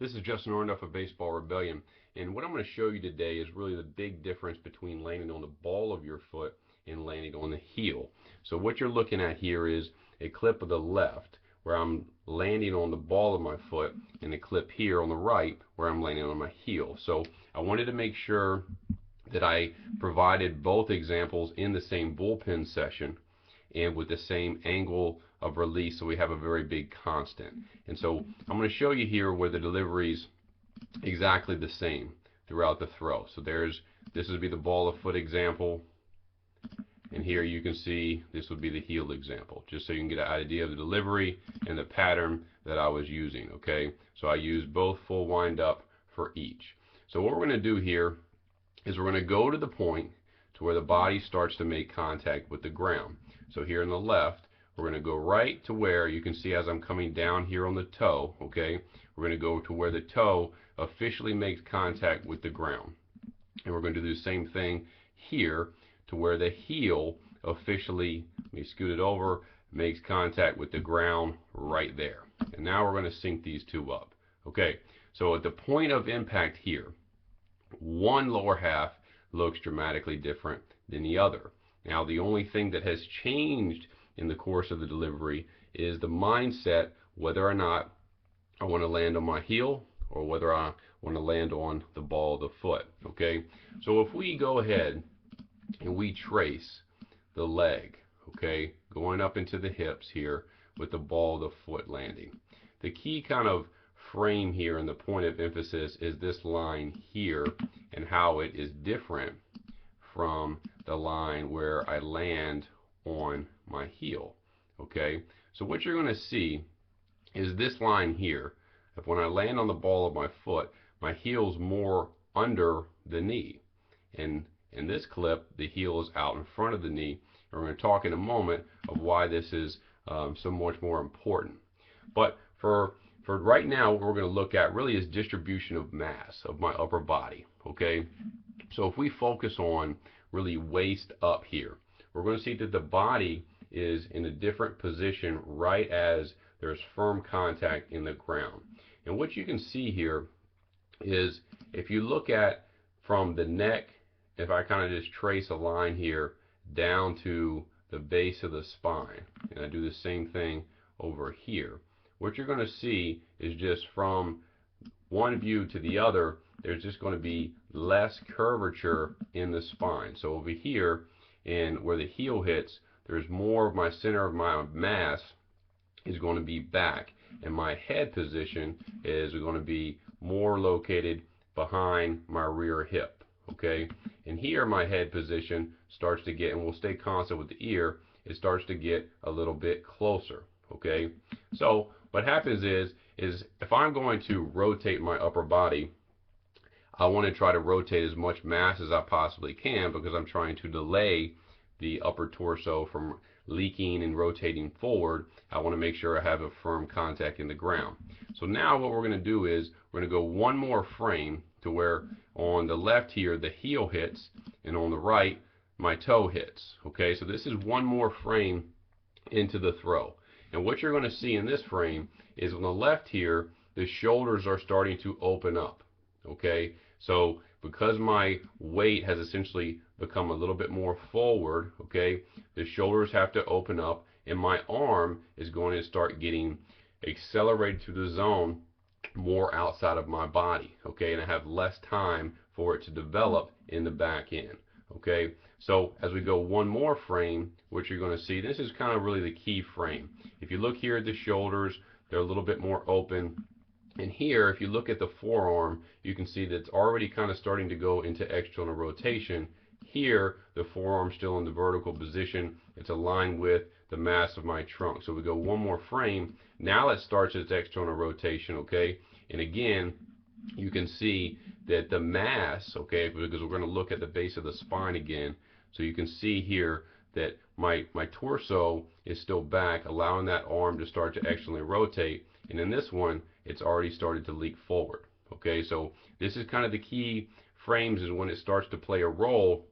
This is Justin Orenduff of Baseball Rebellion, and what I'm going to show you today is really the big difference between landing on the ball of your foot and landing on the heel. So what you're looking at here is a clip of the left where I'm landing on the ball of my foot, and a clip here on the right where I'm landing on my heel. So I wanted to make sure that I provided both examples in the same bullpen session and with the same angle of release, so we have a very big constant. And so I'm going to show you here where the delivery is exactly the same throughout the throw. So this would be the ball of foot example, and here you can see this would be the heel example, just so you can get an idea of the delivery and the pattern that I was using. Okay, so I used both full wind up for each. So what we're going to do here is we're going to go to the point to where the body starts to make contact with the ground. So here on the left, we're going to go right to where you can see as I'm coming down here on the toe, okay, we're going to go to where the toe officially makes contact with the ground. And we're going to do the same thing here to where the heel officially, let me scoot it over, makes contact with the ground right there. And now we're going to sync these two up. Okay, so at the point of impact here, one lower half looks dramatically different than the other. Now, the only thing that has changed in the course of the delivery is the mindset, whether or not I want to land on my heel or whether I want to land on the ball of the foot. Okay, so if we go ahead and we trace the leg, okay, going up into the hips here with the ball of the foot landing, the key kind of frame here and the point of emphasis is this line here and how it is different from the line where I land on my heel. Okay, so what you're going to see is this line here. If when I land on the ball of my foot, my heel's more under the knee, and in this clip the heel is out in front of the knee, and we're going to talk in a moment of why this is so much more important. But for right now, what we're going to look at really is distribution of mass of my upper body. Okay, so if we focus on really waist up here, we're going to see that the body is in a different position right as there's firm contact in the ground. And what you can see here is if you look at from the neck, if I kind of just trace a line here down to the base of the spine, and I do the same thing over here, what you're going to see is just from one view to the other, there's just going to be less curvature in the spine. So over here, and where the heel hits, there's more of my center of my mass is going to be back, and my head position is going to be more located behind my rear hip. Okay, and here my head position starts to get, and we'll stay constant with the ear, it starts to get a little bit closer. Okay, so what happens is if I'm going to rotate my upper body, I want to try to rotate as much mass as I possibly can because I'm trying to delay the upper torso from leaking and rotating forward. I want to make sure I have a firm contact in the ground. So now what we're going to do is we're going to go one more frame to where on the left here the heel hits, and on the right my toe hits. Okay, so this is one more frame into the throw. And what you're going to see in this frame is on the left here, the shoulders are starting to open up. Okay, so because my weight has essentially become a little bit more forward, okay, the shoulders have to open up, and my arm is going to start getting accelerated to the zone more outside of my body. Okay, and I have less time for it to develop in the back end. Okay, so as we go one more frame, what you're going to see, this is kind of really the key frame. If you look here at the shoulders, they're a little bit more open. And here, if you look at the forearm, you can see that it's already kind of starting to go into external rotation. Here, the forearm's still in the vertical position. It's aligned with the mass of my trunk. So we go one more frame. Now it starts its external rotation, okay? And again, you can see that the mass, okay, because we're going to look at the base of the spine again. So you can see here that my torso is still back, allowing that arm to start to externally rotate. And in this one, it's already started to leak forward. Okay, so this is kind of the key frames, is when it starts to play a role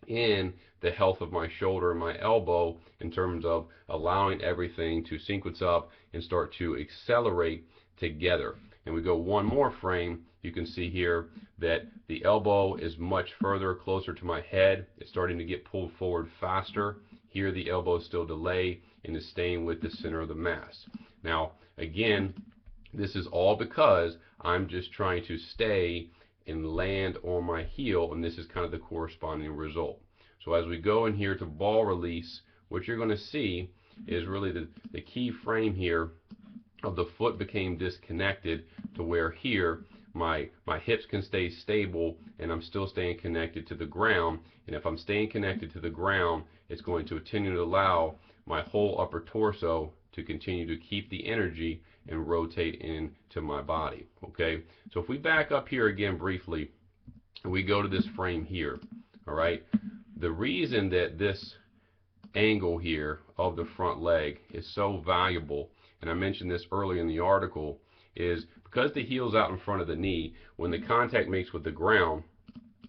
in the health of my shoulder and my elbow in terms of allowing everything to sequence up and start to accelerate together. And we go one more frame, you can see here that the elbow is much further closer to my head. It's starting to get pulled forward faster. Here the elbow is still delayed and is staying with the center of the mass. Now again, this is all because I'm just trying to stay and land on my heel, and this is kind of the corresponding result. So as we go in here to ball release, what you're going to see is really the key frame here of the foot became disconnected to where here my hips can stay stable and I'm still staying connected to the ground. And if I'm staying connected to the ground, it's going to continue to allow my whole upper torso to continue to keep the energy and rotate into my body. Okay, so if we back up here again briefly and we go to this frame here, all right, the reason that this angle here of the front leg is so valuable, and I mentioned this earlier in the article, is because the heel's out in front of the knee, when the contact makes with the ground,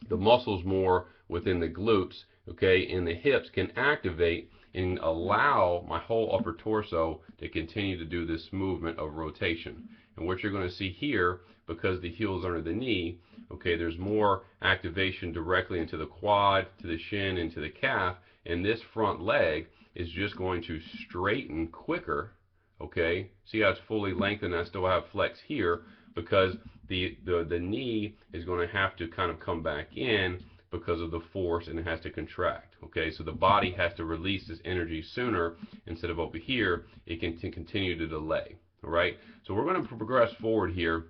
the muscles more within the glutes, okay, and the hips can activate and allow my whole upper torso to continue to do this movement of rotation. And what you're going to see here, because the heel's under the knee, okay, there's more activation directly into the quad, to the shin, and to the calf, and this front leg is just going to straighten quicker. Okay, see how it's fully lengthened? I still have flex here because the knee is going to have to kind of come back in because of the force, and it has to contract. Okay, so the body has to release this energy sooner instead of over here. It can continue to delay. All right, so we're going to progress forward here,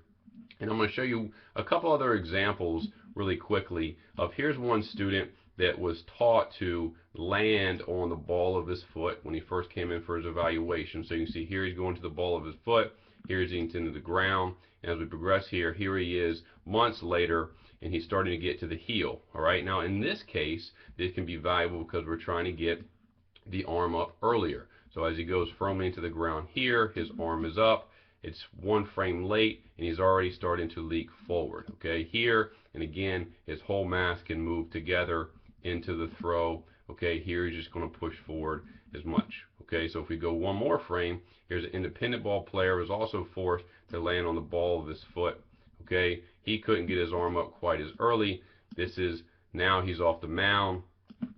and I'm going to show you a couple other examples really quickly of, here's one student that was taught to land on the ball of his foot when he first came in for his evaluation. So you can see here he's going to the ball of his foot, here he's into the ground, and as we progress here he is months later, and he's starting to get to the heel. All right, now in this case, this can be valuable because we're trying to get the arm up earlier. So as he goes firmly into the ground here, his arm is up. It's one frame late, and he's already starting to leak forward. Okay, here, and again, his whole mass can move together into the throw. Okay, here he's just going to push forward as much. Okay, so if we go one more frame, here's an independent ball player who was also forced to land on the ball of his foot. Okay, he couldn't get his arm up quite as early. This is, now he's off the mound.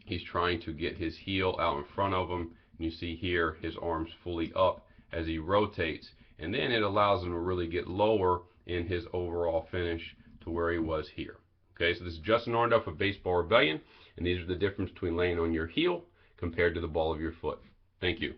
He's trying to get his heel out in front of him. And you see here his arm's fully up as he rotates. And then it allows him to really get lower in his overall finish to where he was here. Okay, so this is Justin Orenduff of Baseball Rebellion, and these are the difference between laying on your heel compared to the ball of your foot. Thank you.